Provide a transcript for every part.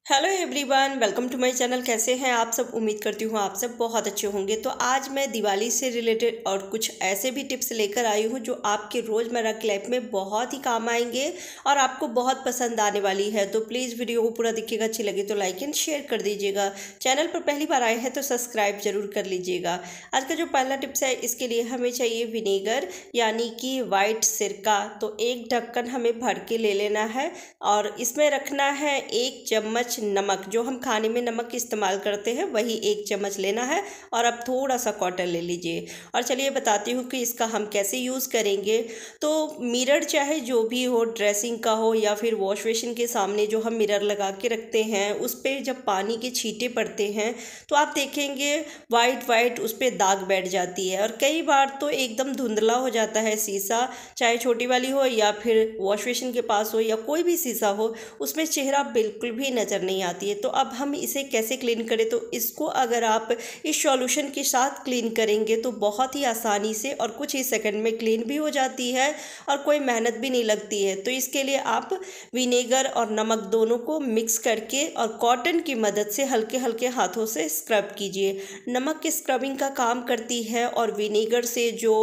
Hello everyone, welcome to my channel. कैसे हैं आप सब? उम्मीद करती हूँ आप सब बहुत अच्छे होंगे। तो आज मैं दिवाली से रिलेटेड और कुछ ऐसे भी टिप्स लेकर आई हूँ जो आपके रोज़मर्रा की लाइफ में बहुत ही काम आएंगे और आपको बहुत पसंद आने वाली है। तो प्लीज़ वीडियो को पूरा देखिएगा। अच्छी लगे तो लाइक एंड शेयर कर दीजिएगा। चैनल पर पहली बार आए हैं तो सब्सक्राइब जरूर कर लीजिएगा। आज का जो पहला टिप्स है, इसके लिए हमें चाहिए विनेगर यानी कि वाइट सिरका। तो एक ढक्कन हमें भर के ले लेना है और इसमें रखना है 1 चम्मच नमक। जो हम खाने में नमक इस्तेमाल करते हैं वही 1 चम्मच लेना है। और अब थोड़ा सा कॉटन ले लीजिए। और चलिए बताती हूँ कि इसका हम कैसे यूज़ करेंगे। तो मिरर चाहे जो भी हो, ड्रेसिंग का हो या फिर वॉश बेसिन के सामने जो हम मिरर लगा के रखते हैं, उस पर जब पानी के छींटे पड़ते हैं तो आप देखेंगे वाइट वाइट उस पर दाग बैठ जाती है। और कई बार तो एकदम धुंधला हो जाता है शीशा, चाहे छोटी वाली हो या फिर वॉश बेसिन के पास हो या कोई भी शीशा हो, उसमें चेहरा बिल्कुल भी नज़र नहीं आती है। तो अब हम इसे कैसे क्लीन करें? तो इसको अगर आप इस सॉल्यूशन के साथ क्लीन करेंगे तो बहुत ही आसानी से और कुछ ही सेकंड में क्लीन भी हो जाती है और कोई मेहनत भी नहीं लगती है। तो इसके लिए आप विनेगर और नमक दोनों को मिक्स करके और कॉटन की मदद से हल्के हल्के हाथों से स्क्रब कीजिए। नमक की स्क्रबिंग का काम करती है और विनेगर से जो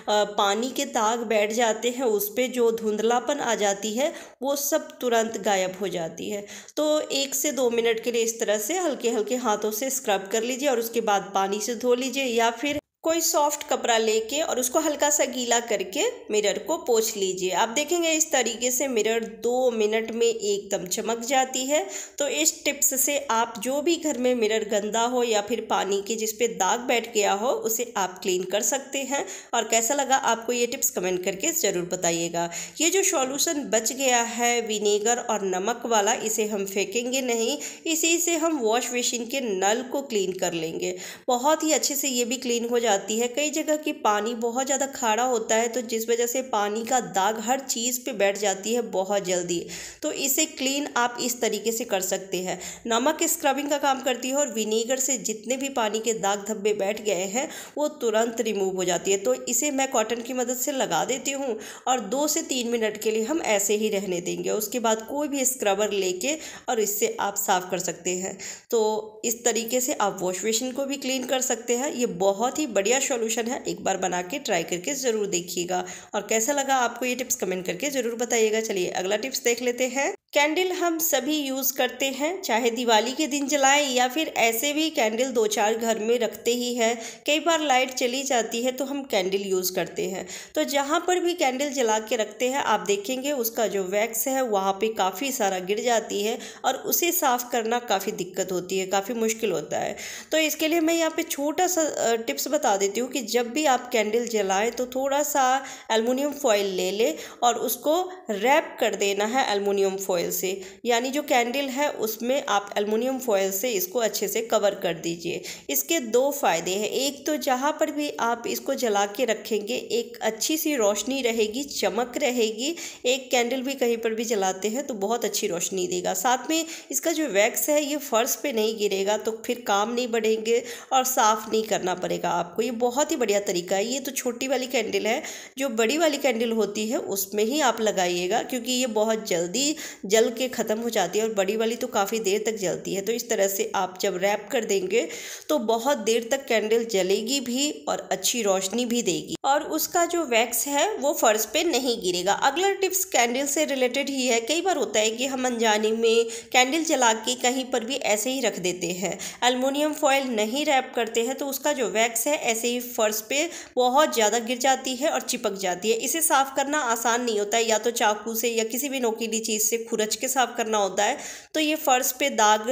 पानी के दाग बैठ जाते हैं, उस पर जो धुंधलापन आ जाती है, वो सब तुरंत गायब हो जाती है। तो 1 से 2 मिनट के लिए इस तरह से हल्के हल्के हाथों से स्क्रब कर लीजिए और उसके बाद पानी से धो लीजिए या फिर कोई सॉफ्ट कपड़ा लेके और उसको हल्का सा गीला करके मिरर को पोंछ लीजिए। आप देखेंगे इस तरीके से मिरर 2 मिनट में एकदम चमक जाती है। तो इस टिप्स से आप जो भी घर में मिरर गंदा हो या फिर पानी के जिस पे दाग बैठ गया हो, उसे आप क्लीन कर सकते हैं। और कैसा लगा आपको ये टिप्स कमेंट करके ज़रूर बताइएगा। ये जो सॉल्यूशन बच गया है विनेगर और नमक वाला, इसे हम फेंकेंगे नहीं, इसी से हम वॉश बेसिन के नल को क्लीन कर लेंगे। बहुत ही अच्छे से ये भी क्लीन हो जाती है। कई जगह की पानी बहुत ज़्यादा खारा होता है, तो जिस वजह से पानी का दाग हर चीज़ पे बैठ जाती है बहुत जल्दी। तो इसे क्लीन आप इस तरीके से कर सकते हैं। नमक स्क्रबिंग का काम करती है और विनेगर से जितने भी पानी के दाग धब्बे बैठ गए हैं वो तुरंत रिमूव हो जाती है। तो इसे मैं कॉटन की मदद से लगा देती हूँ और 2 से 3 मिनट के लिए हम ऐसे ही रहने देंगे। उसके बाद कोई भी स्क्रबर लेके और इससे आप साफ़ कर सकते हैं। तो इस तरीके से आप वॉश बेसिन को भी क्लीन कर सकते हैं। ये बहुत ही बढ़िया सॉल्यूशन है। एक बार बना के ट्राई करके ज़रूर देखिएगा। और कैसा लगा आपको ये टिप्स कमेंट करके ज़रूर बताइएगा। चलिए अगला टिप्स देख लेते हैं। कैंडल हम सभी यूज़ करते हैं, चाहे दिवाली के दिन जलाएं या फिर ऐसे भी कैंडल 2-4 घर में रखते ही हैं। कई बार लाइट चली जाती है तो हम कैंडल यूज़ करते हैं। तो जहाँ पर भी कैंडल जला के रखते हैं, आप देखेंगे उसका जो वैक्स है वहाँ पे काफ़ी सारा गिर जाती है और उसे साफ़ करना काफ़ी दिक्कत होती है, काफ़ी मुश्किल होता है। तो इसके लिए मैं यहाँ पर छोटा सा टिप्स बता देती हूँ कि जब भी आप कैंडल जलाएँ तो थोड़ा सा एल्युमिनियम फॉइल ले लें और उसको रैप कर देना है एल्युमिनियम फॉइल से। यानी जो कैंडल है उसमें आप एल्युमिनियम फॉइल से इसको अच्छे से कवर कर दीजिए। इसके 2 फायदे हैं। एक तो जहाँ पर भी आप इसको जला के रखेंगे एक अच्छी सी रोशनी रहेगी, चमक रहेगी। एक कैंडल भी कहीं पर भी जलाते हैं तो बहुत अच्छी रोशनी देगा। साथ में इसका जो वैक्स है ये फर्श पे नहीं गिरेगा, तो फिर काम नहीं बढ़ेंगे और साफ़ नहीं करना पड़ेगा आपको। ये बहुत ही बढ़िया तरीका है। ये तो छोटी वाली कैंडल है, जो बड़ी वाली कैंडल होती है उसमें ही आप लगाइएगा, क्योंकि ये बहुत जल्दी जल के ख़त्म हो जाती है और बड़ी वाली तो काफ़ी देर तक जलती है। तो इस तरह से आप जब रैप कर देंगे तो बहुत देर तक कैंडल जलेगी भी और अच्छी रोशनी भी देगी और उसका जो वैक्स है वो फर्श पे नहीं गिरेगा। अगला टिप्स कैंडल से रिलेटेड ही है। कई बार होता है कि हम अनजाने में कैंडल जला के कहीं पर भी ऐसे ही रख देते हैं, एल्युमिनियम फॉइल नहीं रैप करते हैं, तो उसका जो वैक्स है ऐसे ही फर्श पे बहुत ज़्यादा गिर जाती है और चिपक जाती है। इसे साफ़ करना आसान नहीं होता है, या तो चाकू से या किसी भी नोकीली चीज़ से खुरच के साफ़ करना होता है, तो ये फर्श पे दाग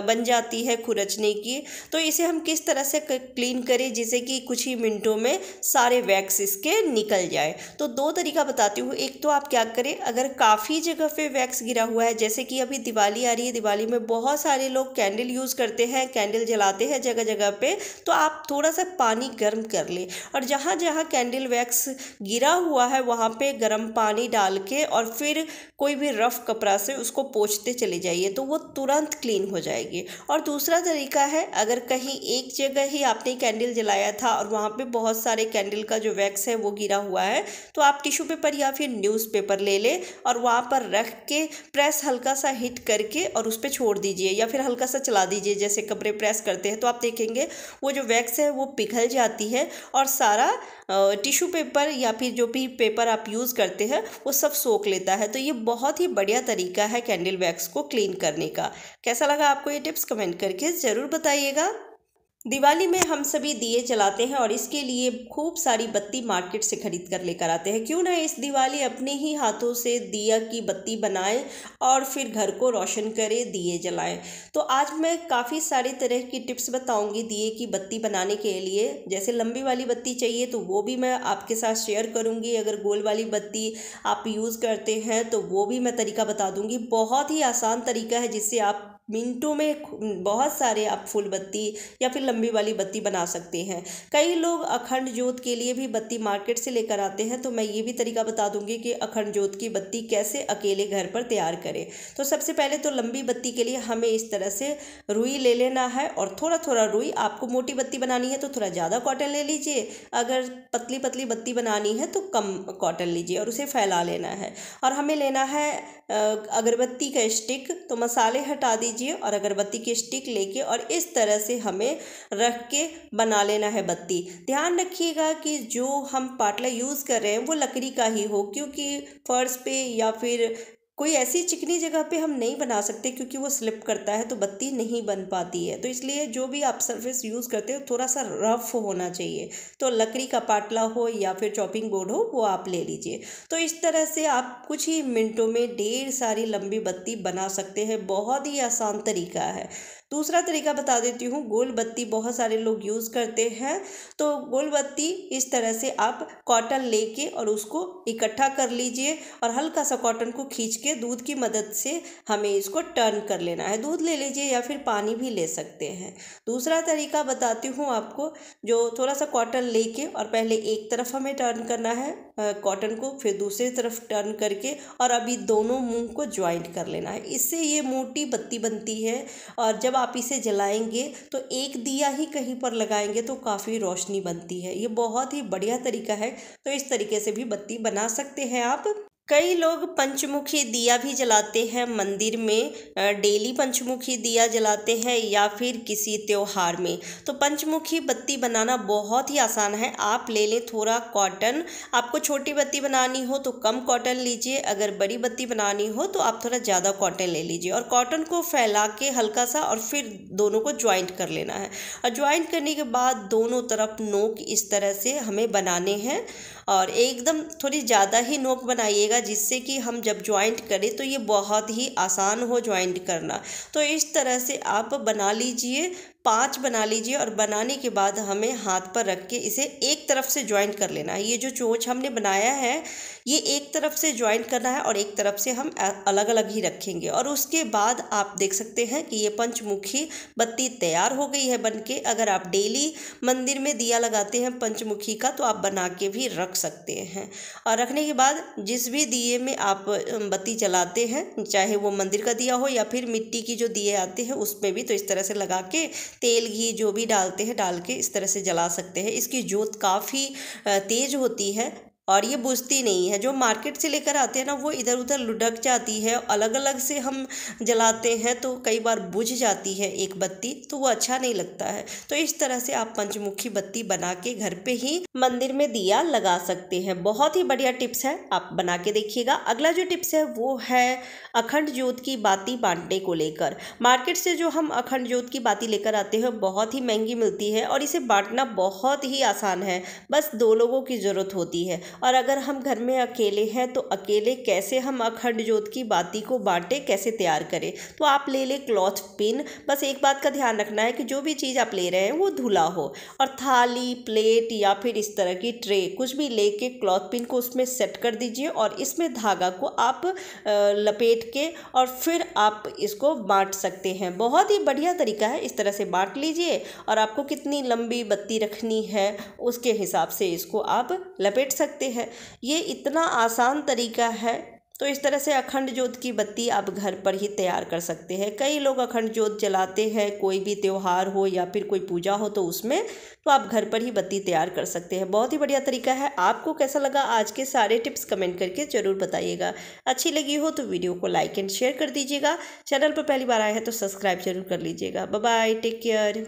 बन जाती है खुरचने की। तो इसे हम किस तरह से क्लीन करें जिससे कि कुछ ही मिनटों में सारे वैक्स इसके निकल जाए। तो 2 तरीका बताती हूँ। एक तो आप क्या करें, अगर काफ़ी जगह पे वैक्स गिरा हुआ है, जैसे कि अभी दिवाली आ रही है, दिवाली में बहुत सारे लोग कैंडल यूज़ करते हैं, कैंडल जलाते हैं जगह जगह पे, तो आप थोड़ा सा पानी गर्म कर लें और जहाँ जहाँ कैंडल वैक्स गिरा हुआ है वहाँ पे गर्म पानी डाल के और फिर कोई भी रफ़ कपड़ा तरह से उसको पोंछते चले जाइए तो वो तुरंत क्लीन हो जाएगी। और दूसरा तरीका है, अगर कहीं एक जगह ही आपने कैंडल जलाया था और वहाँ पे बहुत सारे कैंडल का जो वैक्स है वो गिरा हुआ है, तो आप टिश्यू पेपर या फिर न्यूज़पेपर ले लें और वहाँ पर रख के प्रेस हल्का सा हिट करके और उस पर छोड़ दीजिए या फिर हल्का सा चला दीजिए, जैसे कपड़े प्रेस करते हैं। तो आप देखेंगे वो जो वैक्स है वो पिघल जाती है और सारा टिश्यू पेपर या फिर जो भी पेपर आप यूज़ करते हैं वो सब सोख लेता है। तो ये बहुत ही बढ़िया तरीका है कैंडल वैक्स को क्लीन करने का। कैसा लगा आपको ये टिप्स, कमेंट करके ज़रूर बताइएगा। दिवाली में हम सभी दिए जलाते हैं और इसके लिए खूब सारी बत्ती मार्केट से खरीद कर लेकर आते हैं। क्यों ना इस दिवाली अपने ही हाथों से दिया की बत्ती बनाएं और फिर घर को रोशन करें, दिए जलाएं। तो आज मैं काफ़ी सारी तरह की टिप्स बताऊंगी दिए की बत्ती बनाने के लिए। जैसे लंबी वाली बत्ती चाहिए तो वो भी मैं आपके साथ शेयर करूंगी। अगर गोल वाली बत्ती आप यूज़ करते हैं तो वो भी मैं तरीका बता दूंगी। बहुत ही आसान तरीका है जिससे आप मिनटों में बहुत सारे आप फूल बत्ती या फिर लंबी वाली बत्ती बना सकते हैं। कई लोग अखंड ज्योत के लिए भी बत्ती मार्केट से लेकर आते हैं, तो मैं ये भी तरीका बता दूंगी कि अखंड ज्योत की बत्ती कैसे अकेले घर पर तैयार करें। तो सबसे पहले तो लंबी बत्ती के लिए हमें इस तरह से रुई ले लेना है और थोड़ा थोड़ा रुई। आपको मोटी बत्ती बनानी है तो थोड़ा ज़्यादा कॉटन ले लीजिए, अगर पतली पतली बत्ती बनानी है तो कम कॉटन लीजिए और उसे फैला लेना है। और हमें लेना है अगरबत्ती का स्टिक, तो मसाले हटा दीजिए और अगरबत्ती की स्टिक लेके और इस तरह से हमें रख के बना लेना है बत्ती। ध्यान रखिएगा कि जो हम पाटला यूज़ कर रहे हैं वो लकड़ी का ही हो, क्योंकि फर्श पे या फिर कोई ऐसी चिकनी जगह पे हम नहीं बना सकते क्योंकि वो स्लिप करता है तो बत्ती नहीं बन पाती है। तो इसलिए जो भी आप सरफेस यूज़ करते हो थोड़ा सा रफ होना चाहिए। तो लकड़ी का पाटला हो या फिर चॉपिंग बोर्ड हो वो आप ले लीजिए। तो इस तरह से आप कुछ ही मिनटों में ढेर सारी लंबी बत्ती बना सकते हैं। बहुत ही आसान तरीका है। दूसरा तरीका बता देती हूँ, गोल बत्ती बहुत सारे लोग यूज़ करते हैं। तो गोल बत्ती इस तरह से आप कॉटन लेके और उसको इकट्ठा कर लीजिए और हल्का सा कॉटन को खींच के दूध की मदद से हमें इसको टर्न कर लेना है। दूध ले लीजिए या फिर पानी भी ले सकते हैं। दूसरा तरीका बताती हूँ आपको, जो थोड़ा सा कॉटन लेके और पहले एक तरफ हमें टर्न करना है कॉटन को, फिर दूसरी तरफ टर्न करके और अभी दोनों मुंह को ज्वाइंट कर लेना है। इससे ये मोटी बत्ती बनती है और जब आप इसे जलाएंगे तो एक दिया ही कहीं पर लगाएंगे तो काफ़ी रोशनी बनती है। ये बहुत ही बढ़िया तरीका है। तो इस तरीके से भी बत्ती बना सकते हैं आप। कई लोग पंचमुखी दिया भी जलाते हैं मंदिर में, डेली पंचमुखी दिया जलाते हैं या फिर किसी त्योहार में। तो पंचमुखी बत्ती बनाना बहुत ही आसान है। आप ले लें थोड़ा कॉटन। आपको छोटी बत्ती बनानी हो तो कम कॉटन लीजिए, अगर बड़ी बत्ती बनानी हो तो आप थोड़ा ज़्यादा कॉटन ले लीजिए और कॉटन को फैला के हल्का सा और फिर दोनों को ज्वाइंट कर लेना है। और ज्वाइंट करने के बाद दोनों तरफ नोक इस तरह से हमें बनाने हैं और एकदम थोड़ी ज़्यादा ही नोक बनाइएगा जिससे कि हम जब ज्वाइंट करें तो ये बहुत ही आसान हो ज्वाइंट करना। तो इस तरह से आप बना लीजिए, 5 बना लीजिए और बनाने के बाद हमें हाथ पर रख के इसे एक तरफ से ज्वाइंट कर लेना है। ये जो चोंच हमने बनाया है ये एक तरफ से ज्वाइंट करना है और एक तरफ से हम अलग अलग ही रखेंगे। और उसके बाद आप देख सकते हैं कि ये पंचमुखी बत्ती तैयार हो गई है बनके। अगर आप डेली मंदिर में दिया लगाते हैं पंचमुखी का तो आप बना के भी रख सकते हैं। और रखने के बाद जिस भी दिए में आप बत्ती जलाते हैं, चाहे वो मंदिर का दिया हो या फिर मिट्टी की जो दिए आते हैं उसमें भी, तो इस तरह से लगा के तेल घी जो भी डालते हैं डाल के इस तरह से जला सकते हैं। इसकी जोत काफ़ी तेज़ होती है और ये बुझती नहीं है। जो मार्केट से लेकर आते हैं ना वो इधर उधर लुढ़क जाती है। अलग अलग से हम जलाते हैं तो कई बार बुझ जाती है एक बत्ती, तो वो अच्छा नहीं लगता है। तो इस तरह से आप पंचमुखी बत्ती बना के घर पे ही मंदिर में दिया लगा सकते हैं। बहुत ही बढ़िया टिप्स है, आप बना के देखिएगा। अगला जो टिप्स है वो है अखंड ज्योत की बाती बांटने को लेकर। मार्केट से जो हम अखंड ज्योत की बाती लेकर आते हैं बहुत ही महंगी मिलती है और इसे बांटना बहुत ही आसान है। बस 2 लोगों की ज़रूरत होती है। और अगर हम घर में अकेले हैं तो अकेले कैसे हम अखंड ज्योत की बाती को बांटे, कैसे तैयार करें। तो आप ले लें क्लॉथ पिन। बस एक बात का ध्यान रखना है कि जो भी चीज़ आप ले रहे हैं वो धुला हो। और थाली, प्लेट या फिर इस तरह की ट्रे कुछ भी लेके क्लॉथ पिन को उसमें सेट कर दीजिए और इसमें धागा को आप लपेट के और फिर आप इसको बांट सकते हैं। बहुत ही बढ़िया तरीका है। इस तरह से बांट लीजिए और आपको कितनी लंबी बत्ती रखनी है उसके हिसाब से इसको आप लपेट सकते हैं। ये इतना आसान तरीका है तो इस तरह से अखंड ज्योत की बत्ती आप घर पर ही तैयार कर सकते हैं। कई लोग अखंड ज्योत जलाते हैं, कोई भी त्यौहार हो या फिर कोई पूजा हो तो उसमें, तो आप घर पर ही बत्ती तैयार कर सकते हैं। बहुत ही बढ़िया तरीका है। आपको कैसा लगा आज के सारे टिप्स कमेंट करके ज़रूर बताइएगा। अच्छी लगी हो तो वीडियो को लाइक एंड शेयर कर दीजिएगा। चैनल पर पहली बार आए हैं तो सब्सक्राइब जरूर कर लीजिएगा। Bye bye, take care.